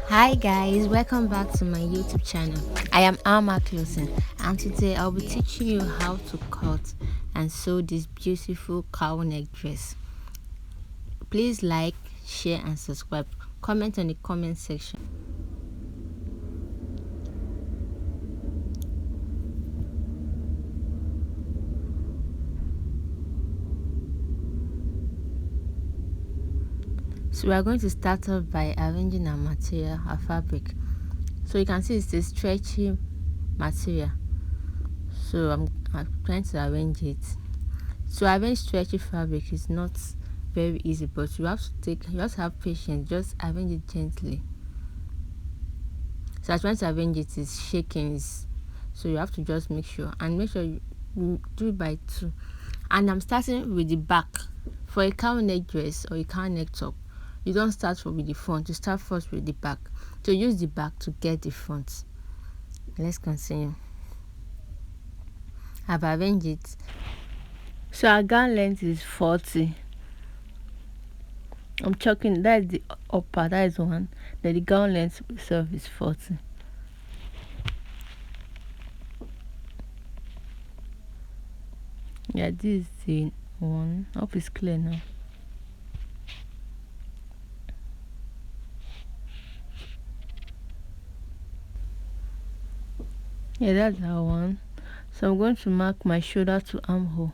Hi guys, welcome back to my YouTube channel. I am Alma Closen, and today I'll be teaching you how to cut and sew this beautiful cowl neck dress. Please like, share and subscribe. Comment on the comment section. So we are going to start off by arranging our material, our fabric. So you can see it's a stretchy material. So I'm trying to arrange it. To arrange stretchy fabric is not very easy, but you have to have patience. Just arrange it gently. So I'm trying to arrange it is shaking, so you have to just make sure you do it by 2. And I'm starting with the back. For a cowl neck dress or a cowl neck top, you don't start with the front, you start first with the back. So use the back to get the front. Let's continue. I've arranged it. So our gown length is 40. I'm checking, that is the upper, that is 1. Then the gown length itself is 40. Yeah, this is the one. I hope it's clear now. Yeah, that's our one. So I'm going to mark my shoulder to armhole.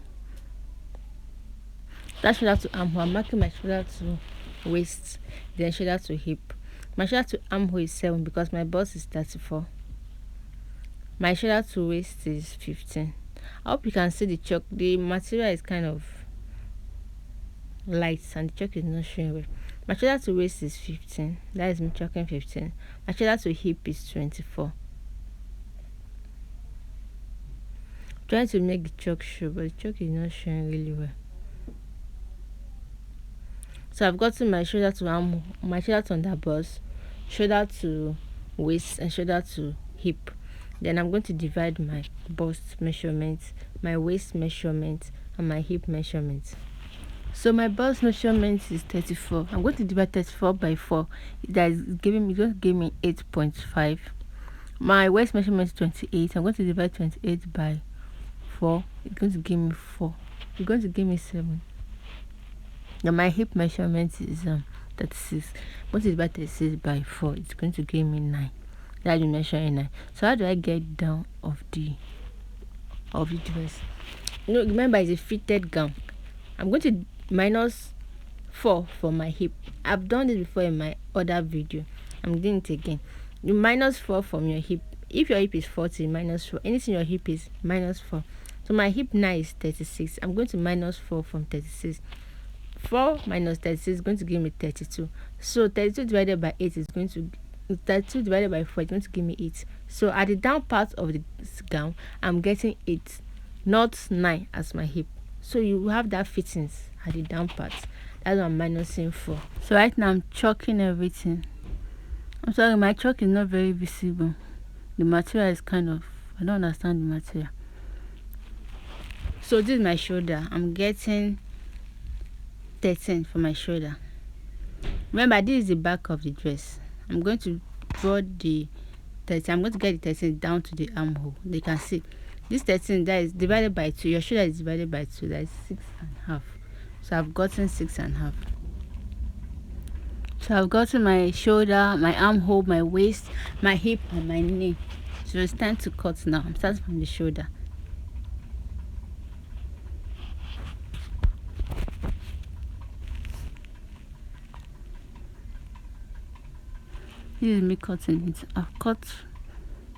That shoulder to armhole, I'm marking my shoulder to waist, then shoulder to hip. My shoulder to armhole is 7 because my bust is 34. My shoulder to waist is 15. I hope you can see the chalk. The material is kind of light and the chalk is not showing well. My shoulder to waist is 15. That is me chalking 15. My shoulder to hip is 24. Trying to make the chalk show, but the chalk is not showing really well. So I've gotten my shoulder to arm, my shoulder to underbust, shoulder to waist, and shoulder to hip. Then I'm going to divide my bust measurement, my waist measurement, and my hip measurement. So my bust measurement is 34. I'm going to divide 34 by 4. That is going to give me 8.5. My waist measurement is 28. I'm going to divide 28 by 4. It's going to give me 4. It's going to give me 7. Now my hip measurement is 36. I'm going to divide 36 by 4. It's going to give me 9. That is measuring 9. So how do I get down of the dress? Remember it's a fitted gown. I'm going to minus 4 for my hip. I've done this before in my other video. I'm doing it again. You minus 4 from your hip. If your hip is 40, minus 4. Anything your hip is minus 4. So my hip now is 36. I'm going to minus 4 from 36. 4 minus 36 is going to give me 32. So 32 divided by 8 is going to 32 divided by 4 is going to give me 8. So at the down part of the gown, I'm getting 8, not 9 as my hip. So you have that fittings at the down part. That's what I'm minusing 4. So right now I'm chalking everything. I'm sorry, my chalk is not very visible. The material is kind of, I don't understand the material. So this is my shoulder. I'm getting 13 for my shoulder. Remember, this is the back of the dress. I'm going to draw the 13. I'm going to get the 13 down to the armhole. You can see this 13 that is divided by 2. Your shoulder is divided by 2. That is 6.5. So I've gotten 6.5. So I've gotten my shoulder, my armhole, my waist, my hip, and my knee. So it's time to cut now. I'm starting from the shoulder. This is me cutting it. I've cut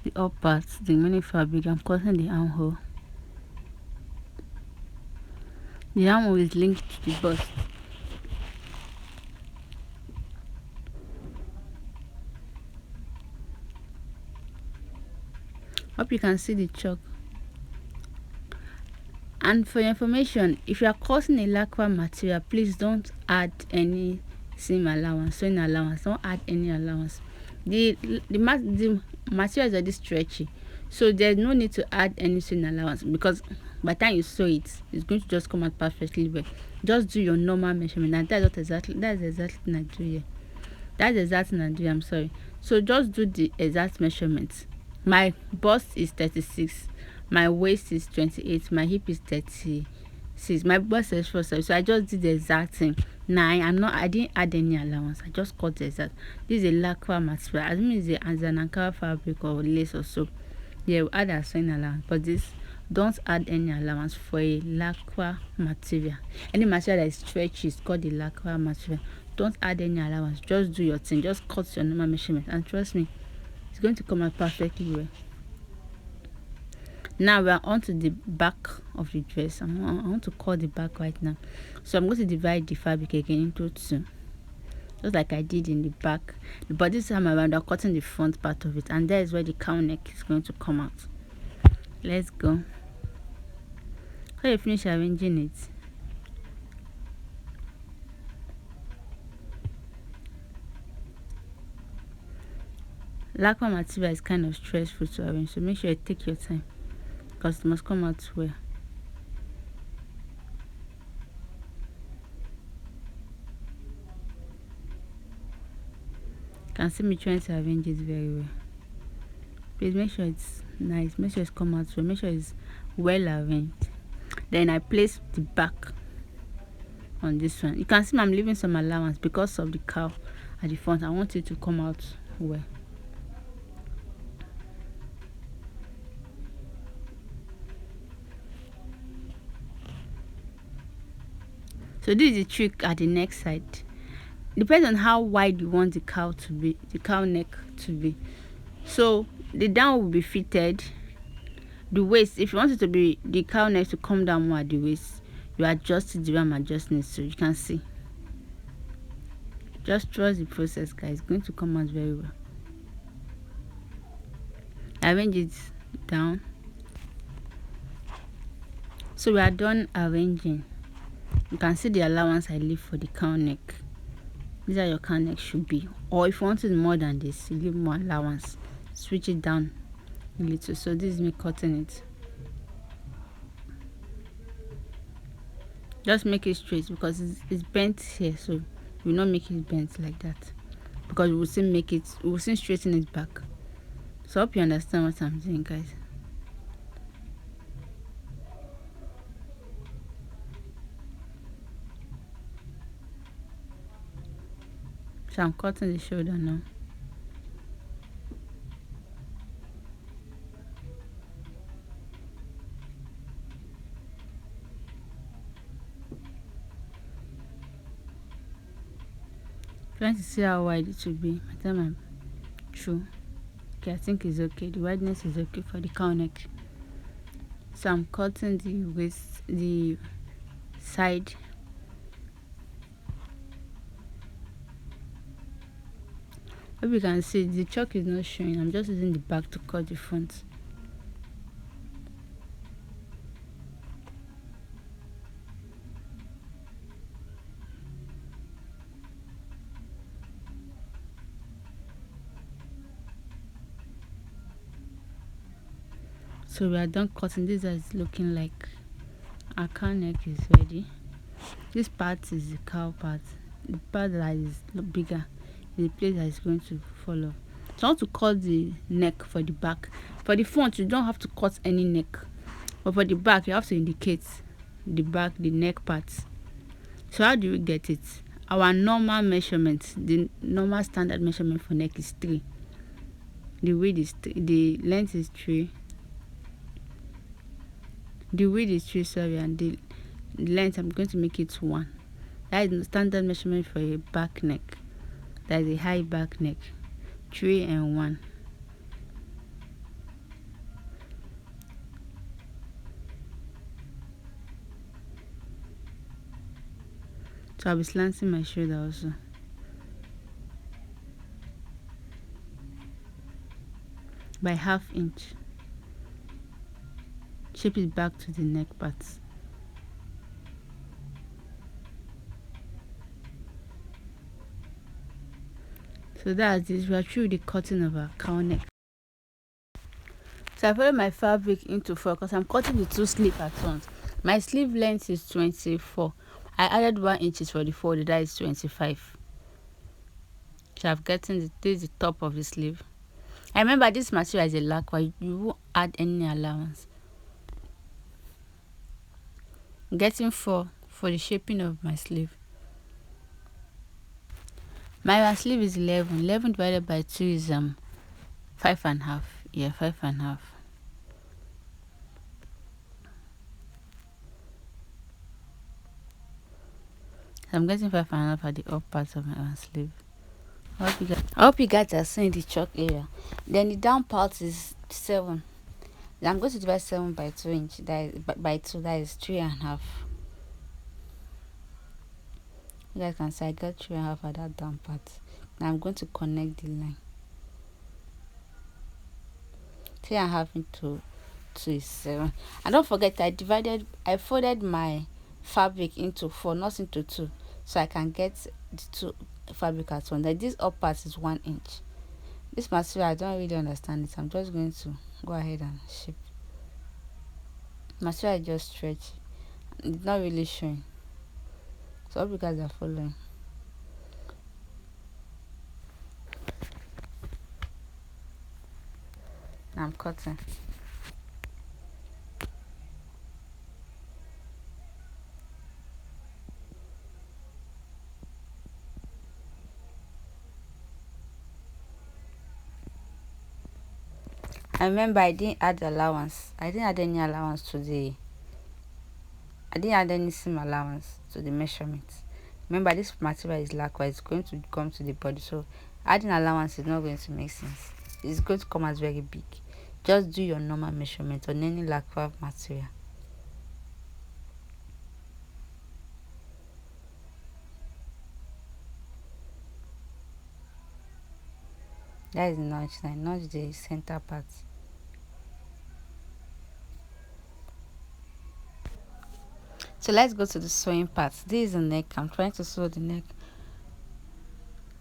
the up parts, the mini fabric. I'm cutting the armhole. The armhole is linked to the bust. Hope you can see the chalk. And for your information, if you are cutting a lacquer material, please don't add any seam allowance, sewing allowance. Don't add any allowance. The material is already stretchy, so there's no need to add any sewing allowance because by the time you sew it, it's going to just come out perfectly well. Just do your normal measurement, and that's exactly what I do here. That's the exact thing I do. I'm sorry. So just do the exact measurement. My bust is 36, my waist is 28, my hip is 36, my bust is 47. So I just did the exact thing. Now I didn't add any allowance. I just cut the exact. This is a lacquer material. I mean it's as an Ankara fabric or lace or so. Yeah, we add a sewing allowance, but this don't add any allowance for a lacquer material. Any material that is stretchy is called the lacquer material. Don't add any allowance. Just do your thing. Just cut your normal measurement, and trust me, it's going to come out perfectly well. Now we are on to the back of the dress. I want to cut the back right now. So I'm going to divide the fabric again into two, just like I did in the back. But this time around, I'm cutting the front part of it, and that is where the cowl neck is going to come out. Let's go. So you finish arranging it, lacquer material is kind of stressful to arrange, so make sure you take your time because it must come out well. You can see me trying to arrange it very well. Please make sure it's nice, make sure it's come out well, make sure it's well arranged. Then I place the back on this one. You can see I'm leaving some allowance because of the cowl at the front. I want it to come out well. So this is the trick at the neck side. Depends on how wide you want the cowl to be, the cowl neck to be. So the down will be fitted. The waist, if you want it to be the cowl neck to come down more at the waist, you adjust it the way I'm adjusting it, so you can see. Just trust the process, guys. It's going to come out very well. Arrange it down. So we are done arranging. You can see the allowance I leave for the cowl neck. These are your cowl neck should be. Or if you want it more than this, you leave more allowance. Switch it down a little. So this is me cutting it. Just make it straight because it's bent here, so we will not make it bent like that, because we will still straighten it back. So I hope you understand what I'm saying, guys. So I'm cutting the shoulder now. Trying to see how wide it will be by the time I'm through. Okay, I think it's okay. The wideness is okay for the cowl neck. So I'm cutting the waist, the side. Hope you can see the chalk is not showing. I'm just using the back to cut the front. So we are done cutting. This is looking like our cowl neck is ready. This part is the cowl part. The part that is bigger is the place that is going to follow. So I want to cut the neck for the back. For the front, you don't have to cut any neck, but for the back, you have to indicate the back, the neck part. So how do we get it? Our normal measurement, the normal standard measurement for neck is 3. The width is 3, the length is 3. The width is 3, sorry, and the length, I'm going to make it 1. That is the standard measurement for a back neck. That is a high back neck. 3 and 1. So I'll be slanting my shoulder also. By 1/2 inch. Shape it back to the neck parts. So that's it. We are through the cutting of our cowl neck. So I folded my fabric into 4 because I'm cutting the 2 sleeves at once. My sleeve length is 24. I added 1 inch for the fold, that is 25. So I've gotten this is the top of the sleeve. I remember this material is a lacquer. You won't add any allowance. Getting 4 for the shaping of my sleeve. My sleeve is 11. 11 divided by 2 is 5.5. Yeah, 5.5. So I'm getting 5.5 at the up part of my sleeve. I hope you guys are seeing the chalk area. Then the down part is 7. Then I'm going to divide 7 by 2 inch. That is by 2. That is 3.5. You guys can see I got 3.5 at that down part. Now I'm going to connect the line. 3.5 into 2 is 7. And don't forget I folded my fabric into 4, not into 2, so I can get the 2 fabric at once. Like this up part is 1 inch. This material I don't really understand it. I'm just going to go ahead and shape. Material is just stretchy. It's not really showing. So I hope you guys are following. Now I'm cutting. I remember I didn't add allowance. I didn't add any allowance to the I didn't add any seam allowance to the measurements. Remember, this material is lacquer. It's going to come to the body, so adding allowance is not going to make sense. It's going to come as very big. Just do your normal measurement on any lacquer material. That is notch line. Notch the center part. So let's go to the sewing part. This is the neck. I'm trying to sew the neck.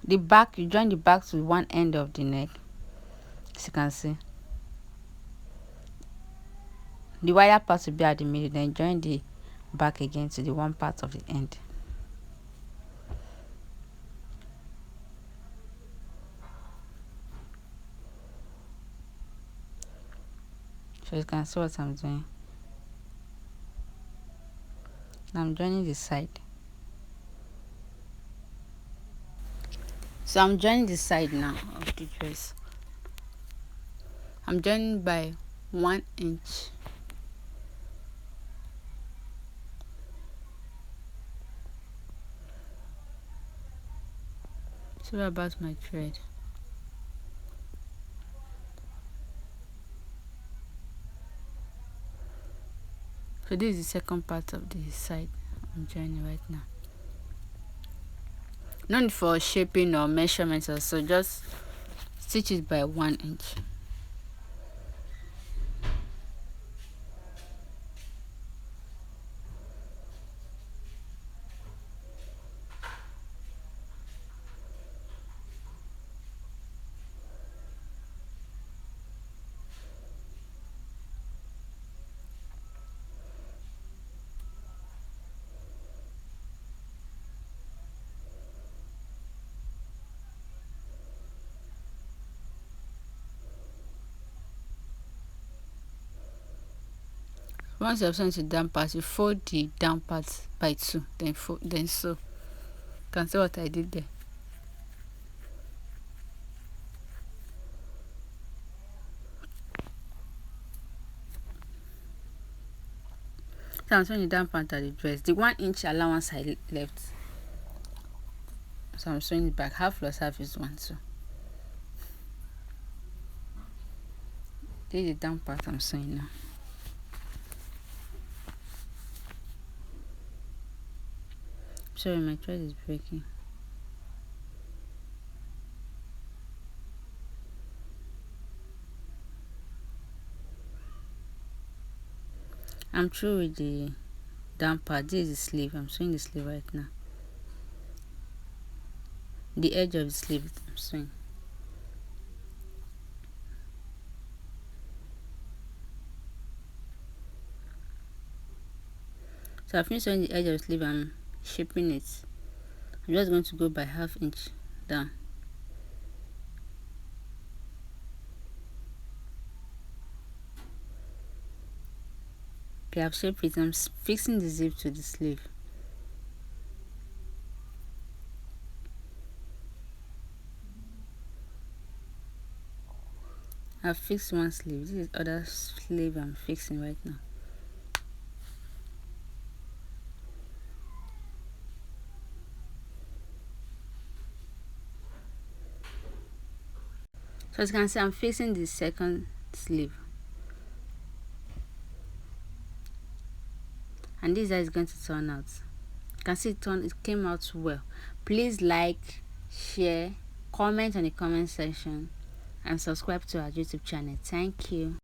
The back, you join the back to one end of the neck, as you can see. The wider part will be at the middle, then join the back again to the one part of the end. So you can see what I'm doing. Now I'm joining the side. So I'm joining the side now of the dress. I'm joining by 1 inch. Sorry about my thread. So this is the second part of the side I'm joining right now. No need for shaping or measurements or so, just stitch it by 1 inch. Once you have sewn the down part, you fold the down part by 2, then sew. You can see what I did there. So I'm sewing the down part of the dress. The 1 inch allowance I left, so I'm sewing it back. Half plus half is 1, so this is the down part I'm sewing now. Sorry, my thread is breaking. I'm through with the down part. This is the sleeve. I'm sewing the sleeve right now. The edge of the sleeve I'm sewing. So I've finished sewing the edge of the sleeve. I'm shaping it. I'm just going to go by 1/2 inch down. Okay, I've shaped it. I'm fixing the zip to the sleeve. I've fixed one sleeve. This is other sleeve I'm fixing right now. So as you can see, I'm fixing the second sleeve. And this is how it's going to turn out. You can see it came out well. Please like, share, comment on the comment section, and subscribe to our YouTube channel. Thank you.